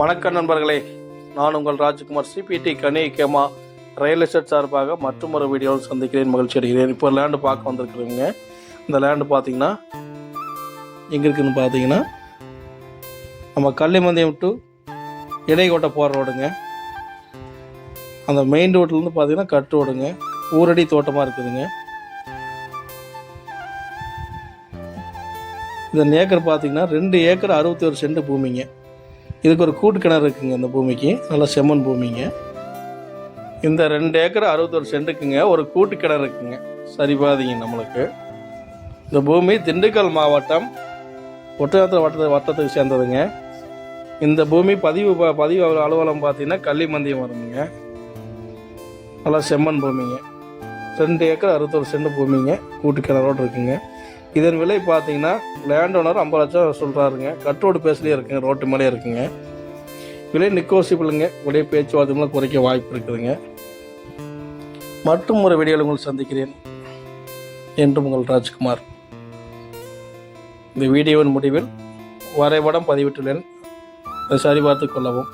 வணக்கம் நண்பர்களே, நான் உங்கள் ராஜ்குமார். சிபிடி கனி கேமா ரியல் எஸ்டேட் சார்பாக மற்றும் ஒரு வீடியோவில் சந்திக்கிறேன், மகிழ்ச்சி அடைகிறேன். இப்போ லேண்டு பார்க்க வந்திருக்கிறேங்க. இந்த லேண்டு பார்த்தீங்கன்னா எங்கே இருக்குதுன்னு பார்த்தீங்கன்னா நம்ம கள்ளிமந்தயம் டு இடைக்கோட்டை போகிற ரோடுங்க. அந்த மெயின் ரோட்லேருந்து பார்த்தீங்கன்னா கட்டு ரோடுங்க, ஊரடி தோட்டமாக இருக்குதுங்க. இந்த ஏக்கர் பார்த்தீங்கன்னா 2 ஏக்கர் 61 சென்ட் பூமிங்க. இதுக்கு ஒரு கூட்டு கிணறு இருக்குங்க. இந்த பூமிக்கு நல்லா செம்மண் பூமிங்க. இந்த 2 ஏக்கர் 61 சென்ட்டுக்குங்க ஒரு கூட்டு கிணறு இருக்குங்க. சரி பாதிங்க நம்மளுக்கு. இந்த பூமி திண்டுக்கல் மாவட்டம் ஒட்டஞ்சத்திரம் வட்டத்துக்கு சேர்ந்ததுங்க. இந்த பூமி பதிவு அலுவலகம் பார்த்தீங்கன்னா கள்ளிமந்தயம் வருங்க. நல்லா செம்மண் பூமிங்க. 2 ஏக்கர் 61 சென்ட் பூமிங்க, கூட்டு கிணறோடு இருக்குங்க. இதன் விலை பார்த்தீங்கன்னா லேண்ட் ஓனர் 50 லட்சம் சொல்கிறாருங்க. கட்டோடு பேசலே இருக்குங்க, ரோட்டு மேலே இருக்குங்க. விலை நெகோசியபிளுங்க. உடைய பேச்சுவார்த்தை குறைக்க வாய்ப்பு இருக்குதுங்க. மற்றும் ஒரு வீடியோவில் உங்களை சந்திக்கிறேன் என்றும் உங்கள் ராஜ்குமார். இந்த வீடியோவின் முடிவில் வரைபடம் பதிவிட்டுள்ளேன், அதை சரிபார்த்து கொள்ளவும்.